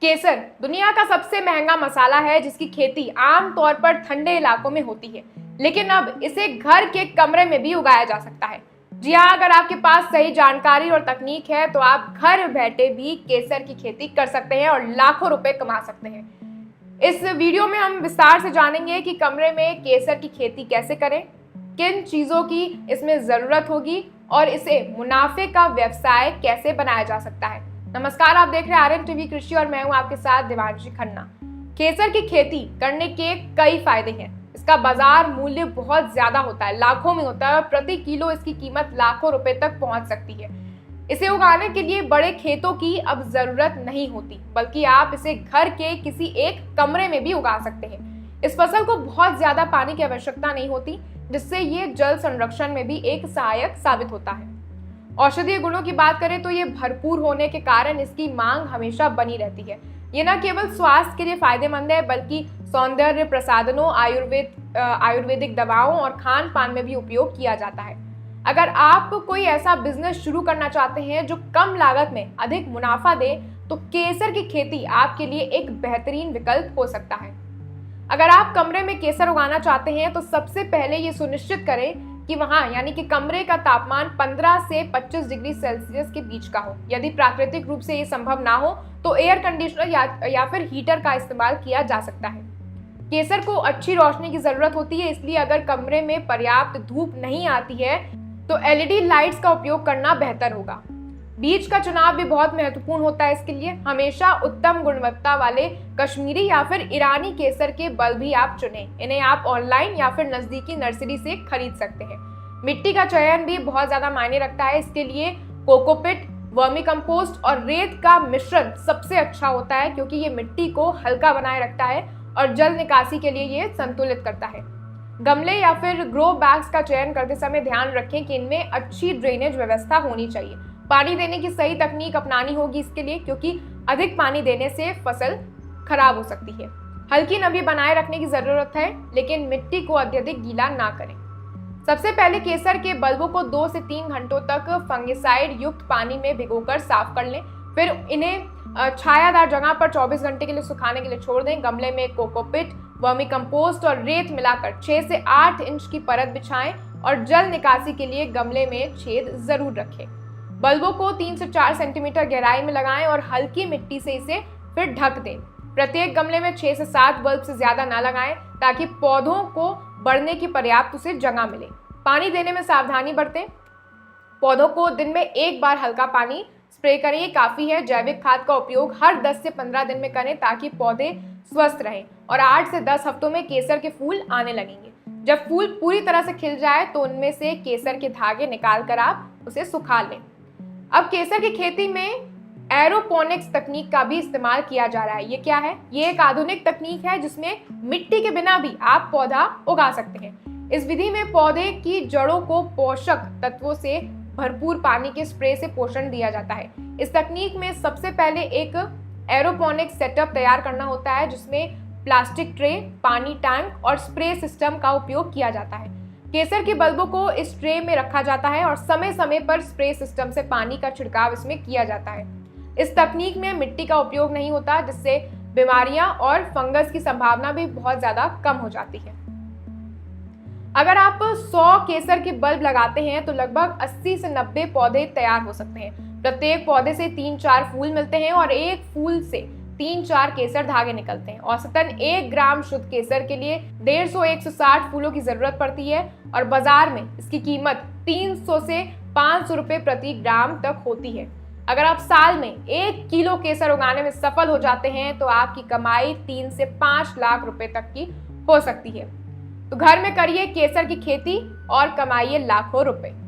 केसर दुनिया का सबसे महंगा मसाला है जिसकी खेती आमतौर पर ठंडे इलाकों में होती है, लेकिन अब इसे घर के कमरे में भी उगाया जा सकता है। जी हाँ, अगर आपके पास सही जानकारी और तकनीक है तो आप घर बैठे भी केसर की खेती कर सकते हैं और लाखों रुपए कमा सकते हैं। इस वीडियो में हम विस्तार से जानेंगे कि कमरे में केसर की खेती कैसे करें, किन चीजों की इसमें जरूरत होगी और इसे मुनाफे का व्यवसाय कैसे बनाया जा सकता है। नमस्कार, आप देख रहे हैं आर्यन टीवी कृषि और मैं हूं आपके साथ देवांशी खन्ना। केसर की खेती करने के कई फायदे हैं। इसका बाजार मूल्य बहुत ज्यादा होता है, लाखों में होता है और प्रति किलो इसकी कीमत लाखों रुपए तक पहुंच सकती है। इसे उगाने के लिए बड़े खेतों की अब जरूरत नहीं होती, बल्कि आप इसे घर के किसी एक कमरे में भी उगा सकते हैं। इस फसल को बहुत ज्यादा पानी की आवश्यकता नहीं होती, जिससे ये जल संरक्षण में भी एक सहायक साबित होता है। औषधीय गुणों की बात करें तो ये भरपूर होने के कारण इसकी मांग हमेशा बनी रहती है। ये न केवल स्वास्थ्य के लिए फायदेमंद है, बल्कि सौंदर्य प्रसाधनों, आयुर्वेदिक दवाओं और खान पान में भी उपयोग किया जाता है। अगर आप कोई ऐसा बिजनेस शुरू करना चाहते हैं जो कम लागत में अधिक मुनाफा दे, तो केसर की खेती आपके लिए एक बेहतरीन विकल्प हो सकता है। अगर आप कमरे में केसर उगाना चाहते हैं तो सबसे पहले ये सुनिश्चित करें कि वहां यानी कि कमरे का तापमान 15 से 25 डिग्री सेल्सियस के बीच का हो। यदि प्राकृतिक रूप से ये संभव ना हो तो एयर कंडीशनर या फिर हीटर का इस्तेमाल किया जा सकता है। केसर को अच्छी रोशनी की जरूरत होती है, इसलिए अगर कमरे में पर्याप्त धूप नहीं आती है तो एलईडी लाइट्स का उपयोग करना बेहतर होगा। बीज का चुनाव भी बहुत महत्वपूर्ण होता है। इसके लिए हमेशा उत्तम गुणवत्ता वाले कश्मीरी या फिर ईरानी केसर के बल्ब भी आप चुनें। इन्हें आप ऑनलाइन या फिर नजदीकी नर्सरी से खरीद सकते हैं। मिट्टी का चयन भी बहुत ज्यादा मायने रखता है। इसके लिए कोकोपिट, वर्मी कंपोस्ट और रेत का मिश्रण सबसे अच्छा होता है, क्योंकि ये मिट्टी को हल्का बनाए रखता है और जल निकासी के लिए ये संतुलित करता है। गमले या फिर ग्रो बैग्स का चयन करते समय ध्यान रखें कि इनमें अच्छी ड्रेनेज व्यवस्था होनी चाहिए। पानी देने की सही तकनीक अपनानी होगी इसके लिए, क्योंकि अधिक पानी देने से फसल खराब हो सकती है। हल्की नमी बनाए रखने की जरूरत है, लेकिन मिट्टी को अत्यधिक गीला ना करें। सबसे पहले केसर के बल्बों को 2 से 3 घंटों तक फंगिसाइड युक्त पानी में भिगोकर साफ कर लें। फिर इन्हें छायादार जगह पर 24 घंटे के लिए सुखाने के लिए छोड़ दें। गमले में कोकोपिट, वर्मी कंपोस्ट और रेत मिलाकर 6 से 8 इंच की परत बिछाएं और जल निकासी के लिए गमले में छेद जरूर रखें। बल्बों को 3 से 4 सेंटीमीटर गहराई में लगाएं और हल्की मिट्टी से इसे फिर ढक दें। प्रत्येक गमले में 6 से 7 बल्ब से ज्यादा ना लगाएं, ताकि पौधों को बढ़ने की पर्याप्त उसे जगह मिले। पानी देने में सावधानी बरतें। पौधों को दिन में एक बार हल्का पानी स्प्रे करें, ये काफी है। जैविक खाद का उपयोग हर 10 से 15 दिन में करें, ताकि पौधे स्वस्थ रहें और 8 से 10 हफ्तों में केसर के फूल आने लगेंगे। जब फूल पूरी तरह से खिल जाए तो उनमें से केसर के धागे निकाल कर आप उसे सुखा लें। अब केसर की खेती में एरोपोनिक्स तकनीक का भी इस्तेमाल किया जा रहा है। ये क्या है? ये एक आधुनिक तकनीक है जिसमें मिट्टी के बिना भी आप पौधा उगा सकते हैं। इस विधि में पौधे की जड़ों को पोषक तत्वों से भरपूर पानी के स्प्रे से पोषण दिया जाता है। इस तकनीक में सबसे पहले एक एरोपोनिक्स सेटअप तैयार करना होता है, जिसमें प्लास्टिक ट्रे, पानी टैंक और स्प्रे सिस्टम का उपयोग किया जाता है। केसर के बल्बों को इस ट्रे में रखा जाता है और समय समय पर स्प्रे सिस्टम से पानी का छिड़काव इसमें किया जाता है। इस तकनीक में मिट्टी का उपयोग नहीं होता, जिससे बीमारियां और फंगस की संभावना भी बहुत ज्यादा कम हो जाती है। अगर आप 100 केसर के बल्ब लगाते हैं तो लगभग 80 से 90 पौधे तैयार हो सकते हैं। प्रत्येक पौधे से 3-4 फूल मिलते हैं और एक फूल से 3-4 केसर धागे निकलते हैं। औसतन 1 ग्राम शुद्ध केसर के लिए 150-160 फूलों की जरूरत पड़ती है और बाजार में इसकी कीमत 300 से 500 रुपए प्रति ग्राम तक होती है। अगर आप साल में 1 किलो केसर उगाने में सफल हो जाते हैं तो आपकी कमाई 3 से 5 लाख रुपए तक की हो सकती है। तो घर में करिए केसर की खेती और कमाइए लाखों रुपए।